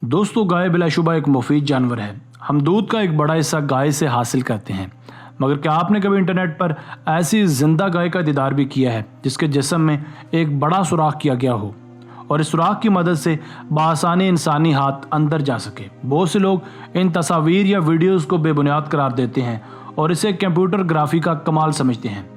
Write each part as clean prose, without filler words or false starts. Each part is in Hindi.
दोस्तों, गाय बिलाशुबा एक मुफीद जानवर है। हम दूध का एक बड़ा हिस्सा गाय से हासिल करते हैं। मगर क्या आपने कभी इंटरनेट पर ऐसी जिंदा गाय का दीदार भी किया है जिसके जिस्म में एक बड़ा सुराख किया गया हो और इस सुराख की मदद से बआसानी इंसानी हाथ अंदर जा सके? बहुत से लोग इन तस्वीर या वीडियोस को बेबुनियाद करार देते हैं और इसे कंप्यूटर ग्राफी का कमाल समझते हैं।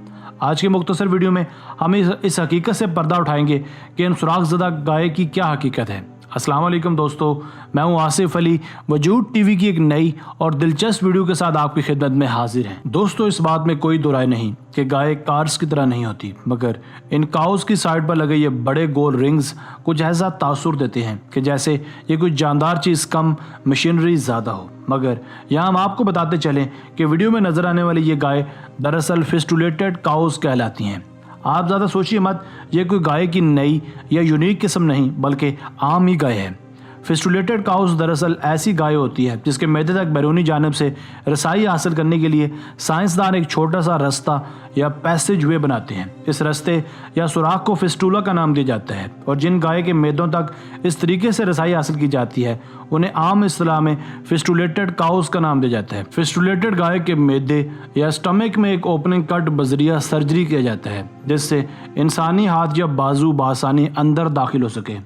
आज के मुख्तसर वीडियो में हम इस हकीकत से पर्दा उठाएंगे कि इन सुराख ज़दा गाय की क्या हकीकत है। अस्सलाम वालेकुम दोस्तों, मैं हूं आसिफ अली। वजूद टीवी की एक नई और दिलचस्प वीडियो के साथ आपकी खिदमत में हाजिर हैं। दोस्तों, इस बात में कोई दो राय नहीं कि गाय कार्स की तरह नहीं होती, मगर इन काउस की साइड पर लगे ये बड़े गोल रिंग्स कुछ ऐसा तासुर देते हैं कि जैसे ये कुछ जानदार चीज़ कम, मशीनरी ज़्यादा हो। मगर यहाँ हम आपको बताते चलें कि वीडियो में नज़र आने वाली ये गाय दरअसल फिस्टुलेटेड काउस कहलाती हैं। आप ज़्यादा सोचिए मत, ये कोई गाय की नई या यूनिक किस्म नहीं बल्कि आम ही गाय है। फिस्टुलेटेड काउस दरअसल ऐसी गाय होती है जिसके मैदे तक बैरूनी जानिब से रसाई हासिल करने के लिए साइंसदान एक छोटा सा रास्ता या पैसेज वे बनाते हैं। इस रास्ते या सुराख को फिस्टुला का नाम दिया जाता है और जिन गाय के मैदों तक इस तरीके से रसाई हासिल की जाती है उन्हें आम इस्तिलाह में फिस्टुलेटेड काउस का नाम दिया जाता है। फिस्टुलेटेड गाय के मैदे या स्टमक में एक ओपनिंग कट बजरिया सर्जरी किया जाता है जिससे इंसानी हाथ या बाजू बासानी अंदर दाखिल हो सके।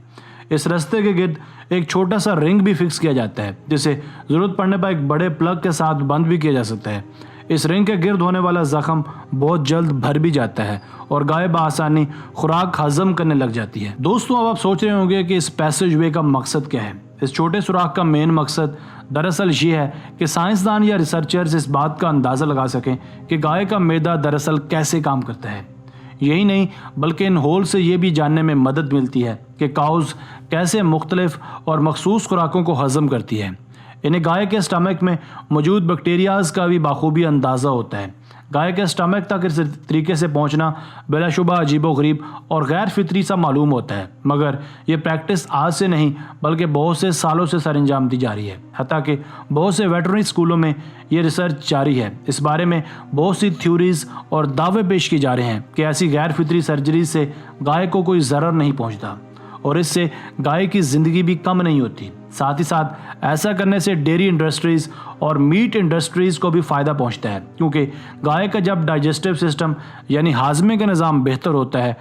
इस रास्ते के गिर्द एक छोटा सा रिंग भी फिक्स किया जाता है जिसे ज़रूरत पड़ने पर एक बड़े प्लग के साथ बंद भी किया जा सकता है। इस रिंग के गिर्द होने वाला जख्म बहुत जल्द भर भी जाता है और गाय बआसानी खुराक हजम करने लग जाती है। दोस्तों, अब आप सोच रहे होंगे कि इस पैसेज वे का मकसद क्या है। इस छोटे सुराख का मेन मकसद दरअसल ये है कि साइंसदान या रिसर्चर्स इस बात का अंदाज़ा लगा सकें कि गाय का मैदा दरअसल कैसे काम करता है। यही नहीं बल्कि इन होल से ये भी जानने में मदद मिलती है कि काउज कैसे मुख्तलिफ और मखसूस खुराकों को हज़म करती है। इन्हें गाय के स्टमक में मौजूद बैक्टीरियाज़ का भी बाखूबी अंदाज़ा होता है। गाय के स्टमक तक इस तरीके से पहुंचना बिलाशुबा अजीबोगरीब और गैर फितरी सा मालूम होता है, मगर ये प्रैक्टिस आज से नहीं बल्कि बहुत से सालों से सर अंजाम दी जा रही है। हत्ता कि बहुत से वेटरनरी स्कूलों में ये रिसर्च जारी है। इस बारे में बहुत सी थ्योरीज और दावे पेश किए जा रहे हैं कि ऐसी गैर फितरी सर्जरी से गाय को कोई ज़रर नहीं पहुँचता और इससे गाय की ज़िंदगी भी कम नहीं होती। साथ ही साथ ऐसा करने से डेयरी इंडस्ट्रीज़ और मीट इंडस्ट्रीज़ को भी फ़ायदा पहुंचता है, क्योंकि गाय का जब डाइजेस्टिव सिस्टम यानी हाजमे का निज़ाम बेहतर होता है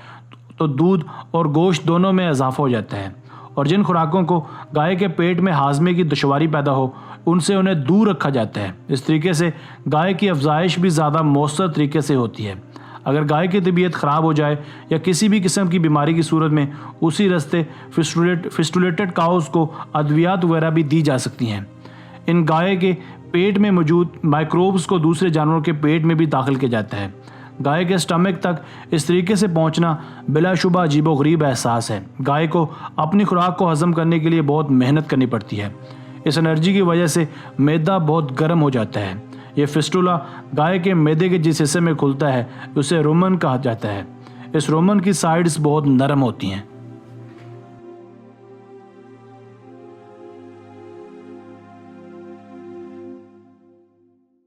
तो दूध और गोश्त दोनों में इजाफा हो जाता है और जिन खुराकों को गाय के पेट में हाजमे की दुश्वारी पैदा हो उनसे उन्हें दूर रखा जाता है। इस तरीके से गाय की अफजाइश भी ज़्यादा मौसर तरीके से होती है। अगर गाय की तबीयत ख़राब हो जाए या किसी भी किस्म की बीमारी की सूरत में उसी रास्ते फिस्टुलेटेड काउस को अद्वियात वगैरह भी दी जा सकती हैं। इन गाय के पेट में मौजूद माइक्रोब्स को दूसरे जानवरों के पेट में भी दाखिल किया जाता है। गाय के स्टमक तक इस तरीके से पहुंचना बिलाशुबा अजीबोगरीब एहसास है। गाय को अपनी खुराक को हज़म करने के लिए बहुत मेहनत करनी पड़ती है। इस एनर्जी की वजह से मैदा बहुत गर्म हो जाता है। ये फिस्टुला गाय के मैदे के जिस हिस्से में खुलता है उसे रोमन कहा जाता है। इस रोमन की साइड्स बहुत नरम होती हैं।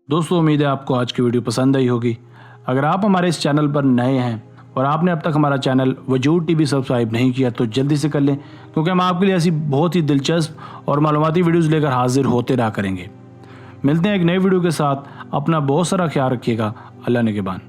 दोस्तों, उम्मीद है आपको आज की वीडियो पसंद आई होगी। अगर आप हमारे इस चैनल पर नए हैं और आपने अब तक हमारा चैनल वजूद टीवी सब्सक्राइब नहीं किया तो जल्दी से कर लें, क्योंकि हम आपके लिए ऐसी बहुत ही दिलचस्प और मालूमाती वीडियोज़ लेकर हाजिर होते रहा करेंगे। मिलते हैं एक नई वीडियो के साथ। अपना बहुत सारा ख्याल रखिएगा। अल्लाह निगहबान।